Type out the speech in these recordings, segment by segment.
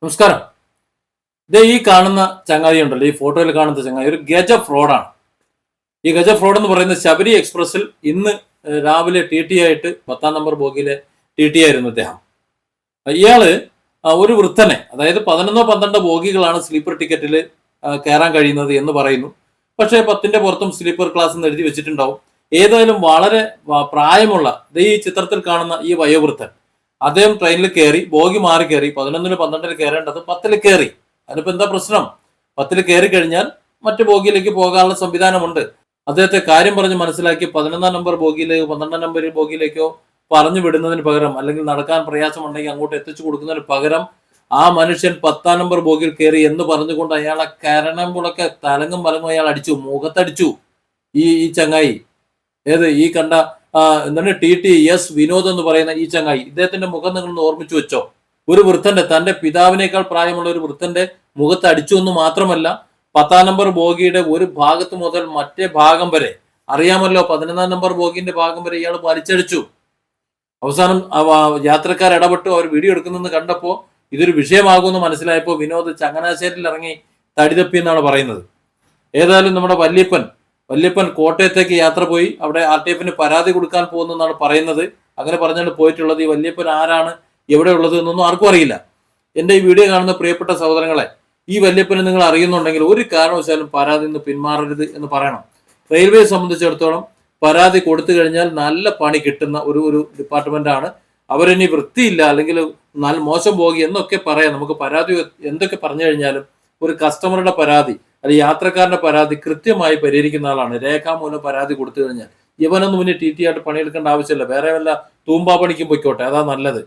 നമസ്കാരം. ഈ കാണുന്ന ചങ്ങാതി ഉണ്ടല്ലോ, ഈ ഫോട്ടോയിൽ കാണുന്ന ചങ്ങാതി ഒരു ഗജ ഫ്രോഡാണ്. ഈ ഗജ ഫ്രോഡ് എന്ന് പറയുന്നത് ശബരി എക്സ്പ്രസിൽ ഇന്ന് രാവിലെ ടി ടി ആയിട്ട് 10-ാം നമ്പർ ബോഗിയിലെ ടി ടി ആയിരുന്നു അദ്ദേഹം. ഇയാള് ഒരു വൃദ്ധനെ, അതായത് 11-12 ബോഗികളാണ് സ്ലീപ്പർ ടിക്കറ്റിൽ കയറാൻ കഴിയുന്നത് എന്ന് പറയുന്നു. പക്ഷേ 10ന്റെ പുറത്തും സ്ലീപ്പർ ക്ലാസ് എന്ന് എഴുതി വെച്ചിട്ടുണ്ടാവും. ഏതായാലും വളരെ പ്രായമുള്ള ഈ ചിത്രത്തിൽ കാണുന്ന ഈ വയോവൃദ്ധൻ അദ്ദേഹം ട്രെയിനിൽ കയറി, ബോഗി മാറി കയറി. 11-ന് 12-ന് കയറേണ്ടത് 10-ൽ കയറി. അതിനിപ്പോ എന്താ പ്രശ്നം? 10-ൽ കയറി കഴിഞ്ഞാൽ മറ്റു ബോഗിയിലേക്ക് പോകാനുള്ള സംവിധാനമുണ്ട്. അദ്ദേഹത്തെ കാര്യം പറഞ്ഞ് മനസ്സിലാക്കി 11-ാം നമ്പർ ബോഗിയിലേക്കോ 12-ാം നമ്പർ ബോഗിയിലേക്കോ പറഞ്ഞു വിടുന്നതിന് പകരം, അല്ലെങ്കിൽ നടക്കാൻ പ്രയാസമുണ്ടെങ്കിൽ അങ്ങോട്ട് എത്തിച്ചു കൊടുക്കുന്നതിന് പകരം, ആ മനുഷ്യൻ 10-ാം നമ്പർ ബോഗിയിൽ കയറി എന്ന് പറഞ്ഞുകൊണ്ട് അയാളെ കരണമ്പുളൊക്കെ തലങ്ങും മലങ്ങും അയാൾ അടിച്ചു, മുഖത്തടിച്ചു. ഈ ചങ്ങായി ഈ കണ്ട എന്താണ് ടി ടി എസ് വിനോദ് എന്ന് പറയുന്ന ഈ ചങ്ങായി, ഇദ്ദേഹത്തിന്റെ മുഖം നിങ്ങൾ ഓർമ്മിച്ചു വെച്ചോ. ഒരു വൃദ്ധന്റെ, തന്റെ പിതാവിനേക്കാൾ പ്രായമുള്ള ഒരു വൃദ്ധന്റെ മുഖത്ത് അടിച്ചു എന്ന് മാത്രമല്ല, 10-ാം നമ്പർ ബോഗിയുടെ ഒരു ഭാഗത്ത് മുതൽ മറ്റേ ഭാഗം വരെ, അറിയാമല്ലോ 11-ാം നമ്പർ ബോഗിന്റെ ഭാഗം വരെ ഇയാൾ വലിച്ചടിച്ചു. അവസാനം യാത്രക്കാർ ഇടപെട്ടു. അവർ വീഡിയോ എടുക്കുന്നെന്ന് കണ്ടപ്പോ ഇതൊരു വിഷയമാകുമെന്ന് മനസ്സിലായപ്പോ വിനോദ് ചങ്ങനാശ്ശേരിയിൽ ഇറങ്ങി തടിതപ്പി എന്നാണ് പറയുന്നത്. ഏതായാലും നമ്മുടെ വല്യപ്പൻ കോട്ടയത്തേക്ക് യാത്ര പോയി. അവിടെ RTFന് പരാതി കൊടുക്കാൻ പോകുന്നെന്നാണ് പറയുന്നത്. അങ്ങനെ പറഞ്ഞാണ് പോയിട്ടുള്ളത്. ഈ വല്യപ്പൻ ആരാണ്, എവിടെ ഉള്ളത് എന്നൊന്നും ആർക്കും അറിയില്ല. എൻ്റെ ഈ വീഡിയോ കാണുന്ന പ്രിയപ്പെട്ട സഹോദരങ്ങളെ, ഈ വല്യപ്പനെ നിങ്ങൾ അറിയുന്നുണ്ടെങ്കിൽ ഒരു കാരണവശാലും പരാതി നിന്ന് പിന്മാറരുത് എന്ന് പറയണം. റെയിൽവേയെ സംബന്ധിച്ചിടത്തോളം പരാതി കൊടുത്തു കഴിഞ്ഞാൽ നല്ല പണി കിട്ടുന്ന ഒരു ഡിപ്പാർട്ട്മെന്റാണ്. അവരിനി വൃത്തിയില്ല, അല്ലെങ്കിൽ നല്ല മോശം പോകി എന്നൊക്കെ പറയാം. നമുക്ക് പരാതി എന്തൊക്കെ പറഞ്ഞു കഴിഞ്ഞാലും ഒരു കസ്റ്റമറുടെ പരാതി അല്ലെങ്കിൽ യാത്രക്കാരന്റെ പരാതി കൃത്യമായി പരിഹരിക്കുന്ന ആളാണ്. രേഖാമൂലം പരാതി കൊടുത്തു കഴിഞ്ഞാൽ ഇവനൊന്നും മുന്നേ ടി ആയിട്ട് പണിയെടുക്കേണ്ട ആവശ്യമില്ല. വേറെ വല്ല തൂമ്പാ പണിക്കും പൊയ്ക്കോട്ടെ, അതാ നല്ലത്.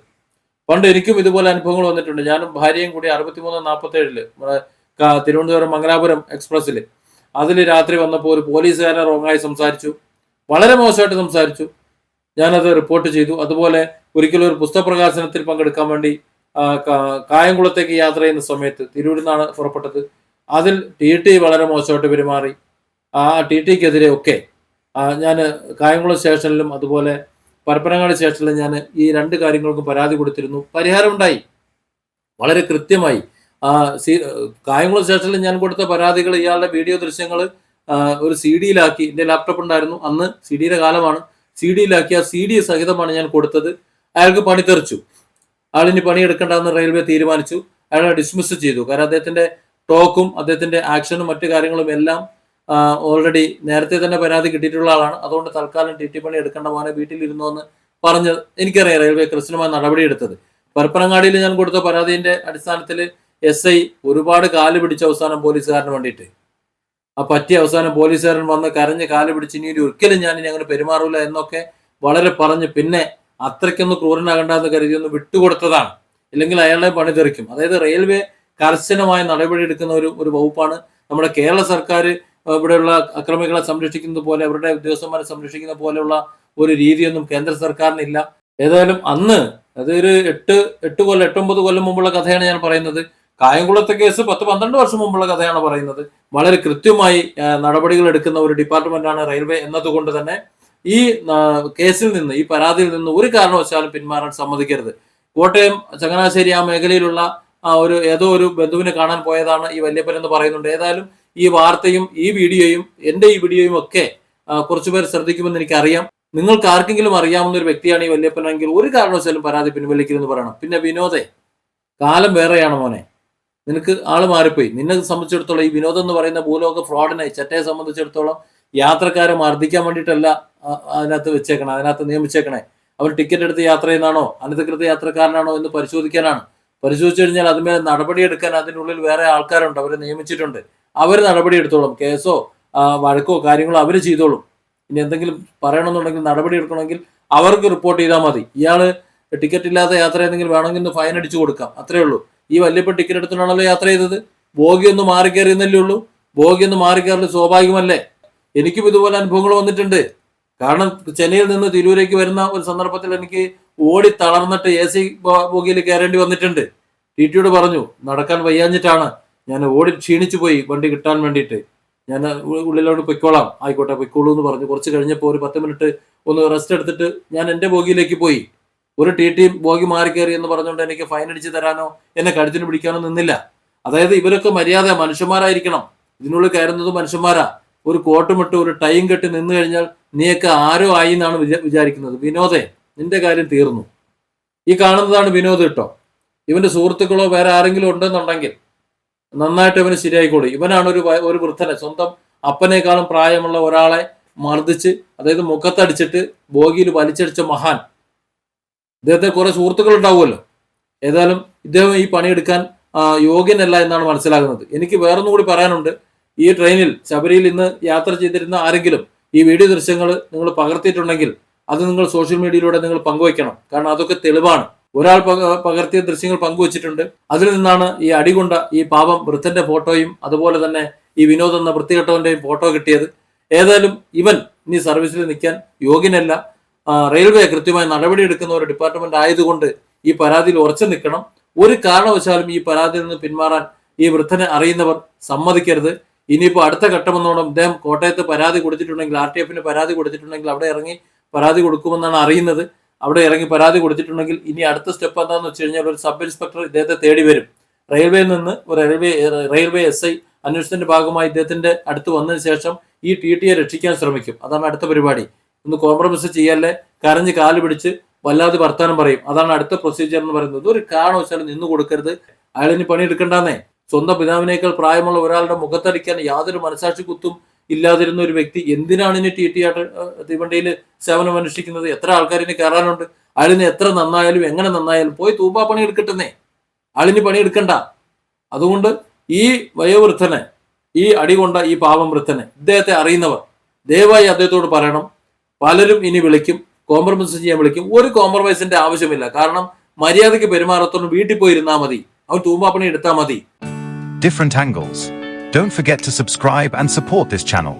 പണ്ട് എനിക്കും ഇതുപോലെ അനുഭവങ്ങൾ വന്നിട്ടുണ്ട്. ഞാനും ഭാര്യയും കൂടി 63-47 നമ്മുടെ തിരുവനന്തപുരം മംഗലാപുരം എക്സ്പ്രസ്സിൽ അതിൽ രാത്രി വന്നപ്പോൾ ഒരു പോലീസുകാരനെ റോങ്ങായി സംസാരിച്ചു, വളരെ മോശമായിട്ട് സംസാരിച്ചു. ഞാനത് റിപ്പോർട്ട് ചെയ്തു. അതുപോലെ ഒരിക്കലും ഒരു പുസ്തക പ്രകാശനത്തിൽ പങ്കെടുക്കാൻ വേണ്ടി കായംകുളത്തേക്ക് യാത്ര ചെയ്യുന്ന സമയത്ത്, തിരൂരിൽ നിന്നാണ് പുറപ്പെട്ടത്, അതിൽ ടി വളരെ മോശമായിട്ട് പെരുമാറി. ആ ടിക്കെതിരെ ഒക്കെ ഞാൻ കായംകുളം സ്റ്റേഷനിലും അതുപോലെ പരപ്പനങ്ങാടി സ്റ്റേഷനിലും ഞാൻ ഈ 2 കാര്യങ്ങൾക്കും പരാതി കൊടുത്തിരുന്നു. പരിഹാരമുണ്ടായി വളരെ കൃത്യമായി. കായംകുളം സ്റ്റേഷനിൽ ഞാൻ കൊടുത്ത പരാതികൾ, ഇയാളുടെ വീഡിയോ ദൃശ്യങ്ങൾ ഒരു CD-യിലാക്കി. എൻ്റെ ലാപ്ടോപ്പ് ഉണ്ടായിരുന്നു അന്ന്, CD-യുടെ കാലമാണ്. CD-യിലാക്കി ആ CD സഹിതമാണ് ഞാൻ കൊടുത്തത്. അയാൾക്ക് പണി തെറിച്ചു. ആളിനി പണിയെടുക്കേണ്ടെന്ന് റെയിൽവേ തീരുമാനിച്ചു. അയാളെ ഡിസ്മിസ് ചെയ്തു. കാരണം അദ്ദേഹത്തിന്റെ ടോക്കും അദ്ദേഹത്തിന്റെ ആക്ഷനും മറ്റു കാര്യങ്ങളും എല്ലാം ഓൾറെഡി നേരത്തെ തന്നെ പരാതി കിട്ടിയിട്ടുള്ള ആളാണ്. അതുകൊണ്ട് തൽക്കാലം ടി പണി എടുക്കേണ്ട, മോനെ വീട്ടിലിരുന്നോ എന്ന് പറഞ്ഞ് എനിക്കറിയാം റെയിൽവേ കൃത്യമായ നടപടിയെടുത്തത്. പരപ്പനങ്ങാടിയിൽ ഞാൻ കൊടുത്ത പരാതിന്റെ അടിസ്ഥാനത്തിൽ SI ഒരുപാട് കാല് പിടിച്ച അവസാനം പോലീസുകാരന് വേണ്ടിയിട്ട് പറ്റിയ അവസാനം പോലീസുകാരൻ വന്ന് കരഞ്ഞ് കാല് പിടിച്ച് ഇനി ഒരിക്കലും ഞാൻ ഇനി അങ്ങനെ പെരുമാറില്ല എന്നൊക്കെ വളരെ പറഞ്ഞ്, പിന്നെ അത്രയ്ക്കൊന്ന് ക്രൂരനാകണ്ടെന്ന് കരുതി ഒന്ന് വിട്ടുകൊടുത്തതാണ്. ഇല്ലെങ്കിൽ അയാളെ പണി തെറിക്കും. അതായത് റെയിൽവേ കർശനമായ നടപടി എടുക്കുന്ന ഒരു വകുപ്പാണ്. നമ്മുടെ കേരള സർക്കാർ ഇവിടെയുള്ള അക്രമികളെ സംരക്ഷിക്കുന്നത് പോലെ, അവരുടെ ഉദ്യോഗസ്ഥന്മാരെ സംരക്ഷിക്കുന്ന പോലെയുള്ള ഒരു രീതിയൊന്നും കേന്ദ്ര സർക്കാരിനില്ല. ഏതായാലും അന്ന് അതൊരു 8-9 കൊല്ലം മുമ്പുള്ള കഥയാണ് ഞാൻ പറയുന്നത്. കായംകുളത്തെ കേസ് 10-12 വർഷം മുമ്പുള്ള കഥയാണ് പറയുന്നത്. വളരെ കൃത്യമായി നടപടികൾ എടുക്കുന്ന ഒരു ഡിപ്പാർട്ട്മെന്റാണ് റെയിൽവേ എന്നതുകൊണ്ട് തന്നെ ഈ കേസിൽ നിന്ന്, ഈ പരാതിയിൽ നിന്ന് ഒരു കാരണവശാലും പിന്മാറാൻ സമ്മതിക്കരുത്. കോട്ടയം ചങ്ങനാശ്ശേരി ആ മേഖലയിലുള്ള ഏതോ ഒരു ബന്ധുവിനെ കാണാൻ പോയതാണ് ഈ വല്യപ്പൻ എന്ന് പറയുന്നുണ്ട്. ഏതായാലും ഈ വാർത്തയും ഈ വീഡിയോയും എൻ്റെ ഈ വീഡിയോയും ഒക്കെ കുറച്ചുപേർ ശ്രദ്ധിക്കുമെന്ന് എനിക്കറിയാം. നിങ്ങൾക്ക് ആർക്കെങ്കിലും അറിയാവുന്ന ഒരു വ്യക്തിയാണ് ഈ വല്യപ്പനെങ്കിൽ ഒരു കാരണവശാലും പരാതി പിൻവലിക്കരുതെന്ന് പറയണം. പിന്നെ വിനോദേ, കാലം വേറെയാണ് മോനെ, നിനക്ക് ആള് മാറിപ്പോയി. നിന്നെ സംബന്ധിച്ചിടത്തോളം ഈ വിനോദം എന്ന് പറയുന്ന ഭൂലോക ഫ്രോഡിനെ, ചെറ്റയെ സംബന്ധിച്ചിടത്തോളം യാത്രക്കാരെ മർദ്ദിക്കാൻ വേണ്ടിയിട്ടല്ല അതിനകത്ത് വെച്ചേക്കണേ, അതിനകത്ത് നിയമിച്ചേക്കണേ. അവർ ടിക്കറ്റ് എടുത്ത് യാത്ര ചെയ്യുന്നതാണോ അനധികൃത യാത്രക്കാരനാണോ എന്ന് പരിശോധിക്കാനാണ്. പരിശോധിച്ചു കഴിഞ്ഞാൽ അതിന്മേൽ നടപടിയെടുക്കാൻ അതിനുള്ളിൽ വേറെ ആൾക്കാരുണ്ട്, അവരെ നിയമിച്ചിട്ടുണ്ട്. അവർ നടപടി എടുത്തോളും. കേസോ വഴക്കോ കാര്യങ്ങളോ അവർ ചെയ്തോളും. ഇനി എന്തെങ്കിലും പറയണമെന്നുണ്ടെങ്കിൽ, നടപടി എടുക്കണമെങ്കിൽ അവർക്ക് റിപ്പോർട്ട് ചെയ്താൽ മതി. ഇയാള് ടിക്കറ്റ് ഇല്ലാതെ യാത്ര ചെയ്തെങ്കിൽ വേണമെങ്കിൽ ഒന്ന് ഫൈൻ അടിച്ചു കൊടുക്കാം, അത്രേ ഉള്ളൂ. ഈ വല്യപ്പൻ ടിക്കറ്റ് എടുത്തിട്ടാണല്ലോ യാത്ര ചെയ്തത്. ബോഗി ഒന്ന് മാറിക്കയറിയെന്നല്ലേ ഉള്ളൂ. ബോഗി ഒന്ന് മാറിക്കയറല് സ്വാഭാവികമല്ലേ? എനിക്കും ഇതുപോലെ അനുഭവങ്ങൾ വന്നിട്ടുണ്ട്. കാരണം ചെന്നൈയിൽ നിന്ന് തിരൂരേക്ക് വരുന്ന ഒരു സന്ദർഭത്തിൽ എനിക്ക് ഓടി തളർന്നിട്ട് AC ബോഗിയിൽ കയറേണ്ടി വന്നിട്ടുണ്ട്. ടിയോട് പറഞ്ഞു നടക്കാൻ വയ്യാഞ്ഞിട്ടാണ്, ഞാൻ ഓടി ക്ഷീണിച്ചു പോയി വണ്ടി കിട്ടാൻ വേണ്ടിയിട്ട്, ഞാൻ ഉള്ളിലോട്ട് പൊയ്ക്കോളാം. ആയിക്കോട്ടെ പൊയ്ക്കോളൂ എന്ന് പറഞ്ഞു. കുറച്ച് കഴിഞ്ഞപ്പോൾ ഒരു 10 മിനിറ്റ് ഒന്ന് റെസ്റ്റ് എടുത്തിട്ട് ഞാൻ എൻ്റെ ബോഗിയിലേക്ക് പോയി. ഒരു TT ബോഗി മാറി കയറി എന്ന് പറഞ്ഞുകൊണ്ട് എനിക്ക് ഫൈൻ അടിച്ച് തരാനോ എന്നെ കഴുത്തിന് പിടിക്കാനോ നിന്നില്ല. അതായത് ഇവരൊക്കെ മര്യാദ മനുഷ്യന്മാരായിരിക്കണം. ഇതിനുള്ളിൽ കയറുന്നത് മനുഷ്യന്മാരാ. ഒരു കോട്ടും ഇട്ട് ഒരു ടൈം കെട്ടി നിന്ന് കഴിഞ്ഞാൽ നീയൊക്കെ ആരോ ആയി എന്നാണ് വിചാരിക്കുന്നത്. വിനോദേ, നിന്റെ കാര്യം തീർന്നു. ഈ കാണുന്നതാണ് വിനോദ് കേട്ടോ. ഇവന്റെ സുഹൃത്തുക്കളോ വേറെ ആരെങ്കിലും ഉണ്ടെന്നുണ്ടെങ്കിൽ നന്നായിട്ട് ഇവന് ശരിയായിക്കോളൂ. ഇവനാണ് ഒരു വൃദ്ധനെ, സ്വന്തം അപ്പനേക്കാളും പ്രായമുള്ള ഒരാളെ മർദ്ദിച്ച്, അതായത് മുഖത്തടിച്ചിട്ട് ബോഗിയിൽ വലിച്ചടിച്ച മഹാൻ. ഇദ്ദേഹത്തെ കുറെ സുഹൃത്തുക്കൾ ഉണ്ടാവുമല്ലോ. ഏതായാലും ഇദ്ദേഹം ഈ പണിയെടുക്കാൻ യോഗ്യനല്ല എന്നാണ് മനസ്സിലാകുന്നത്. എനിക്ക് വേറൊന്നും കൂടി പറയാനുണ്ട്. ഈ ട്രെയിനിൽ ശബരിയിൽ ഇന്ന് യാത്ര ചെയ്തിരുന്ന ആരെങ്കിലും ഈ വീഡിയോ ദൃശ്യങ്ങൾ നിങ്ങൾ പകർത്തിയിട്ടുണ്ടെങ്കിൽ അത് നിങ്ങൾ സോഷ്യൽ മീഡിയയിലൂടെ നിങ്ങൾ പങ്കുവയ്ക്കണം. കാരണം അതൊക്കെ തെളിവാണ്. ഒരാൾ പകർത്തിയ ദൃശ്യങ്ങൾ പങ്കുവച്ചിട്ടുണ്ട്. അതിൽ നിന്നാണ് ഈ അടികൊണ്ട ഈ പാവം വൃദ്ധന്റെ ഫോട്ടോയും അതുപോലെ തന്നെ ഈ വിനോദ് എന്ന വൃത്തികെട്ടവന്റെയും ഫോട്ടോ കിട്ടിയത്. ഏതായാലും ഇവൻ ഇനി സർവീസിൽ നിൽക്കാൻ യോഗ്യനല്ല. റെയിൽവേ കൃത്യമായി നടപടിയെടുക്കുന്ന ഒരു ഡിപ്പാർട്ട്മെന്റ് ആയതുകൊണ്ട് ഈ പരാതിയിൽ ഉറച്ചു നിൽക്കണം. ഒരു കാരണവശാലും ഈ പരാതിയിൽ നിന്ന് പിന്മാറാൻ ഈ വൃദ്ധനെ അറിയുന്നവർ സമ്മതിക്കരുത്. ഇനിയിപ്പോൾ അടുത്ത ഘട്ടമെന്നോണം ഇദ്ദേഹം കോട്ടയത്ത് പരാതി കൊടുത്തിട്ടുണ്ടെങ്കിൽ, RTFന് പരാതി കൊടുത്തിട്ടുണ്ടെങ്കിൽ അവിടെ ഇറങ്ങി പരാതി കൊടുക്കുമെന്നാണ് അറിയുന്നത്. അവിടെ ഇറങ്ങി പരാതി കൊടുത്തിട്ടുണ്ടെങ്കിൽ ഇനി അടുത്ത സ്റ്റെപ്പ് എന്താണെന്ന് വെച്ച് കഴിഞ്ഞാൽ ഒരു സബ് ഇൻസ്പെക്ടർ ഇദ്ദേഹത്തെ തേടി വരും. റെയിൽവേയിൽ നിന്ന് ഒരു റെയിൽവേ SI അന്വേഷണത്തിന്റെ ഭാഗമായി ഇദ്ദേഹത്തിന്റെ അടുത്ത് വന്നതിന് ശേഷം ഈ TTയെ രക്ഷിക്കാൻ ശ്രമിക്കും. അതാണ് അടുത്ത പരിപാടി. ഒന്ന് കോംപ്രമൈസ് ചെയ്യാല്ലേ, കരഞ്ഞ് കാല് പിടിച്ച് വല്ലാതെ വർത്താനം പറയും. അതാണ് അടുത്ത പ്രൊസീജിയർ എന്ന് പറയുന്നത്. ഒരു കാരണവശാലും നിന്ന് കൊടുക്കരുത്. അയാളിനി പണിയെടുക്കണ്ടെന്നേ. സ്വന്തം പിതാവിനേക്കാൾ പ്രായമുള്ള ഒരാളുടെ മുഖത്തടിക്കാൻ യാതൊരു മനസാക്ഷി കുത്തും ഇല്ലാതിരുന്ന ഒരു വ്യക്തി എന്തിനാണ് ഇനി TT തീവണ്ടിയിൽ സേവനം അനുഷ്ഠിക്കുന്നത്? എത്ര ആൾക്കാർ ഇനി കയറാനുണ്ട്? അയാളിന് എത്ര നന്നായാലും എങ്ങനെ നന്നായാലും പോയി തൂമ്പാ പണി എടുക്കട്ടെന്നേ. ആളിനി പണിയെടുക്കണ്ട. അതുകൊണ്ട് ഈ വയോവൃദ്ധനെ, ഈ അടികൊണ്ട ഈ പാവം വൃദ്ധനെ, ഇദ്ദേഹത്തെ അറിയുന്നവർ ദയവായി അദ്ദേഹത്തോട് പറയണം. പലരും ഇനി വിളിക്കും, കോംപ്രമൈസ് ചെയ്യാൻ വിളിക്കും. ഒരു കോംപ്രമൈസിന്റെ ആവശ്യമില്ല. കാരണം മര്യാദയ്ക്ക് പെരുമാറത്തോട് വീട്ടിൽ പോയിരുന്നാൽ മതി. അവൻ തൂമ്പാ പണി എടുത്താൽ മതി. Different angles. Don't forget to subscribe and support this channel.